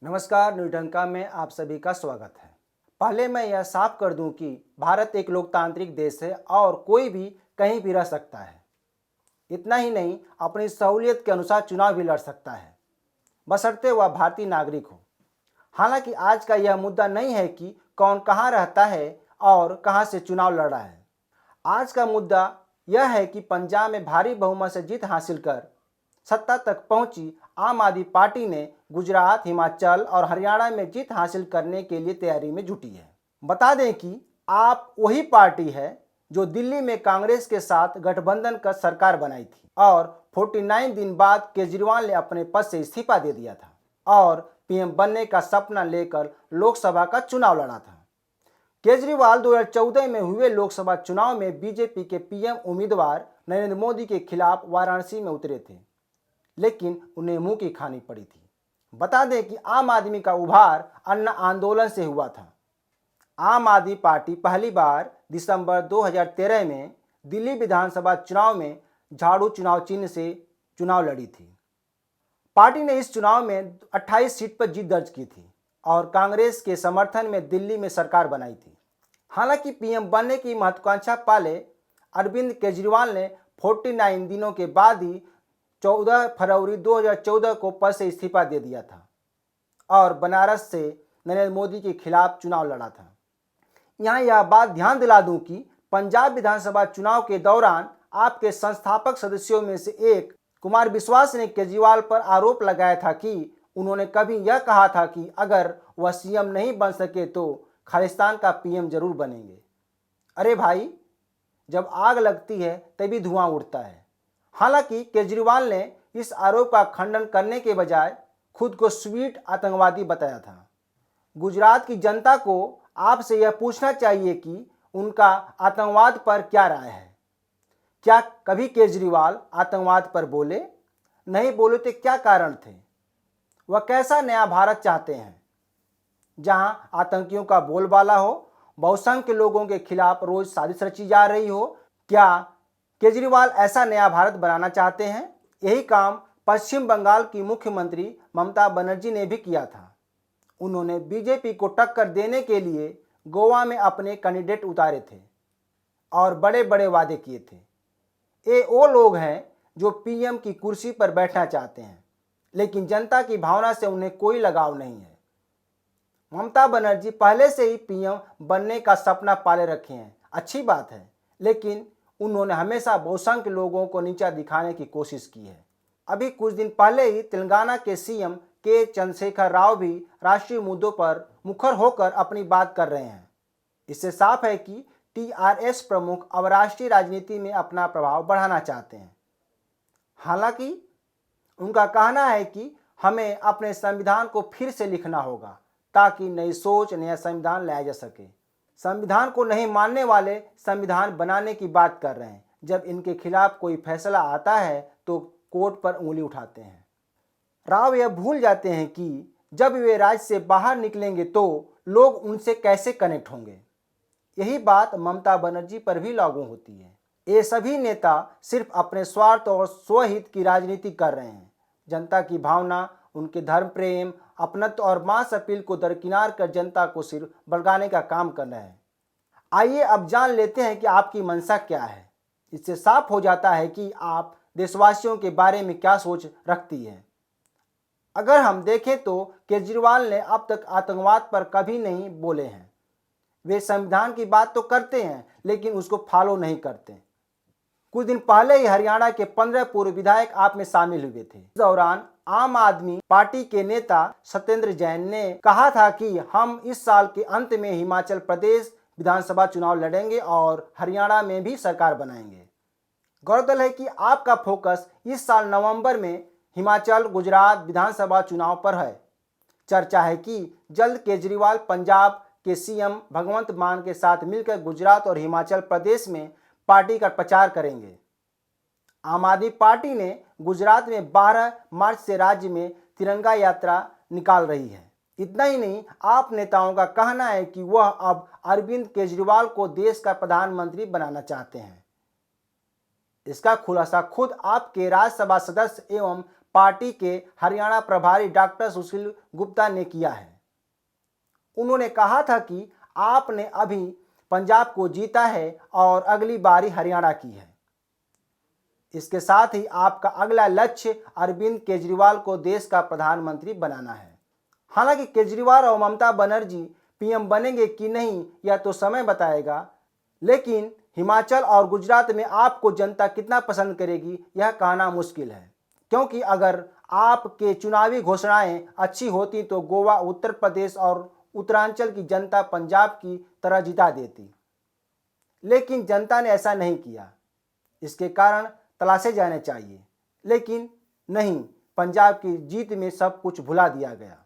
नमस्कार, न्यूटंका में आप सभी का स्वागत है। पहले मैं यह साफ कर दूं कि भारत एक लोकतांत्रिक देश है और कोई भी कहीं भी रह सकता है। इतना ही नहीं, अपनी सहूलियत के अनुसार चुनाव भी लड़ सकता है, बशर्ते वह भारतीय नागरिक हो। हालांकि आज का यह मुद्दा नहीं है कि कौन कहाँ रहता है और कहाँ से चुनाव लड़ रहा है। आज का मुद्दा यह है कि पंजाब में भारी बहुमत से जीत हासिल कर सत्ता तक पहुंची आम आदमी पार्टी ने गुजरात, हिमाचल और हरियाणा में जीत हासिल करने के लिए तैयारी में जुटी है। बता दें कि आप वही पार्टी है जो दिल्ली में कांग्रेस के साथ गठबंधन कर सरकार बनाई थी और 49 दिन बाद केजरीवाल ने अपने पद से इस्तीफा दे दिया था और पीएम बनने का सपना लेकर लोकसभा का चुनाव लड़ा था। केजरीवाल 2014 में हुए लोकसभा चुनाव में बीजेपी के पीएम उम्मीदवार नरेंद्र मोदी के खिलाफ वाराणसी में उतरे थे, लेकिन उन्हें मुंह की खानी पड़ी थी। बता दें कि आम आदमी का उभार अन्ना आंदोलन से हुआ था। आम आदमी पार्टी पहली बार दिसंबर 2013 में दिल्ली विधानसभा चुनाव में झाड़ू चुनाव चिन्ह से चुनाव लड़ी थी। पार्टी ने इस चुनाव में 28 सीट पर जीत दर्ज की थी और कांग्रेस के समर्थन में दिल्ली में सरकार बनाई थी। हालांकि पीएम बनने की महत्वाकांक्षा पाले अरविंद केजरीवाल ने 49 दिनों के बाद ही 14 फरवरी 2014 को पद से इस्तीफा दे दिया था और बनारस से नरेंद्र मोदी के खिलाफ चुनाव लड़ा था। यहाँ यह बात ध्यान दिला दूं कि पंजाब विधानसभा चुनाव के दौरान आपके संस्थापक सदस्यों में से एक कुमार विश्वास ने केजरीवाल पर आरोप लगाया था कि उन्होंने कभी यह कहा था कि अगर वह सीएम नहीं बन सके तो खालिस्तान का पीएम जरूर बनेंगे। अरे भाई, जब आग लगती है तभी धुआं उठता है। हालांकि केजरीवाल ने इस आरोप का खंडन करने के बजाय खुद को स्वीट आतंकवादी बताया था। गुजरात की जनता को आपसे यह पूछना चाहिए कि उनका आतंकवाद पर क्या राय है। क्या कभी केजरीवाल आतंकवाद पर बोले? नहीं बोले तो क्या कारण थे? वह कैसा नया भारत चाहते हैं जहां आतंकियों का बोलबाला हो, बहुसंख्य लोगों के खिलाफ रोज साजिश रची जा रही हो? क्या केजरीवाल ऐसा नया भारत बनाना चाहते हैं? यही काम पश्चिम बंगाल की मुख्यमंत्री ममता बनर्जी ने भी किया था। उन्होंने बीजेपी को टक्कर देने के लिए गोवा में अपने कैंडिडेट उतारे थे और बड़े बड़े वादे किए थे। ये वो लोग हैं जो पीएम की कुर्सी पर बैठना चाहते हैं, लेकिन जनता की भावना से उन्हें कोई लगाव नहीं है। ममता बनर्जी पहले से ही पीएम बनने का सपना पाले रखे हैं, अच्छी बात है, लेकिन उन्होंने हमेशा बहुसंख्य लोगों को नीचा दिखाने की कोशिश की है। अभी कुछ दिन पहले ही तेलंगाना के सीएम के चंद्रशेखर राव भी राष्ट्रीय मुद्दों पर मुखर होकर अपनी बात कर रहे हैं। इससे साफ है कि टीआरएस प्रमुख अब राष्ट्रीय राजनीति में अपना प्रभाव बढ़ाना चाहते हैं। हालांकि उनका कहना है कि हमें अपने संविधान को फिर से लिखना होगा ताकि नई सोच, नया संविधान लाया जा सके। संविधान को नहीं मानने वाले संविधान बनाने की बात कर रहे हैं। जब इनके खिलाफ कोई फैसला आता है तो कोर्ट पर उंगली उठाते हैं। राव यह भूल जाते हैं कि जब वे राज्य से बाहर निकलेंगे तो लोग उनसे कैसे कनेक्ट होंगे। यही बात ममता बनर्जी पर भी लागू होती है। ये सभी नेता सिर्फ अपने स्वार्थ और स्वहित की राजनीति कर रहे हैं। जनता की भावना, उनके धर्म प्रेम, अपनत्व और मास अपील को दरकिनार कर जनता को सिर्फ भड़काने का काम कर रहे हैं। आइए अब जान लेते हैं कि आपकी मंशा क्या है। इससे साफ हो जाता है कि आप देशवासियों के बारे में क्या सोच रखती है। अगर हम देखें तो केजरीवाल ने अब तक आतंकवाद पर कभी नहीं बोले हैं। वे संविधान की बात तो करते हैं लेकिन उसको फॉलो नहीं करते। कुछ दिन पहले ही हरियाणा के 15 पूर्व विधायक आप में शामिल हुए थे। इस दौरान आम आदमी पार्टी के नेता सत्येंद्र जैन ने कहा था कि हम इस साल के अंत में हिमाचल प्रदेश विधानसभा चुनाव लड़ेंगे और हरियाणा में भी सरकार बनाएंगे। गौरतलब है कि आपका फोकस इस साल नवंबर में हिमाचल, गुजरात विधानसभा चुनाव पर है। चर्चा है कि जल्द केजरीवाल पंजाब के सीएम भगवंत मान के साथ मिलकर गुजरात और हिमाचल प्रदेश में पार्टी का प्रचार करेंगे। आम आदमी पार्टी ने गुजरात में 12 मार्च से राज्य में तिरंगा यात्रा निकाल रही है। इतना ही नहीं, आप नेताओं का कहना है कि वह अब अरविंद केजरीवाल को देश का प्रधानमंत्री बनाना चाहते हैं। इसका खुलासा खुद आपके राज्यसभा सदस्य एवं पार्टी के हरियाणा प्रभारी डॉक्टर सुशील गुप्ता ने किया है। उन्होंने कहा था कि आपने अभी पंजाब को जीता है और अगली बारी हरियाणा की है। इसके साथ ही आपका अगला लक्ष्य अरविंद केजरीवाल को देश का प्रधानमंत्री बनाना है। हालांकि केजरीवाल और ममता बनर्जी पीएम बनेंगे कि नहीं यह तो समय बताएगा, लेकिन हिमाचल और गुजरात में आपको जनता कितना पसंद करेगी यह कहना मुश्किल है, क्योंकि अगर आपके चुनावी घोषणाएं अच्छी होती तो गोवा, उत्तर प्रदेश और उत्तरांचल की जनता पंजाब की तरह जिता देती। लेकिन जनता ने ऐसा नहीं किया। इसके कारण तलाशे जाने चाहिए, लेकिन नहीं, पंजाब की जीत में सब कुछ भुला दिया गया।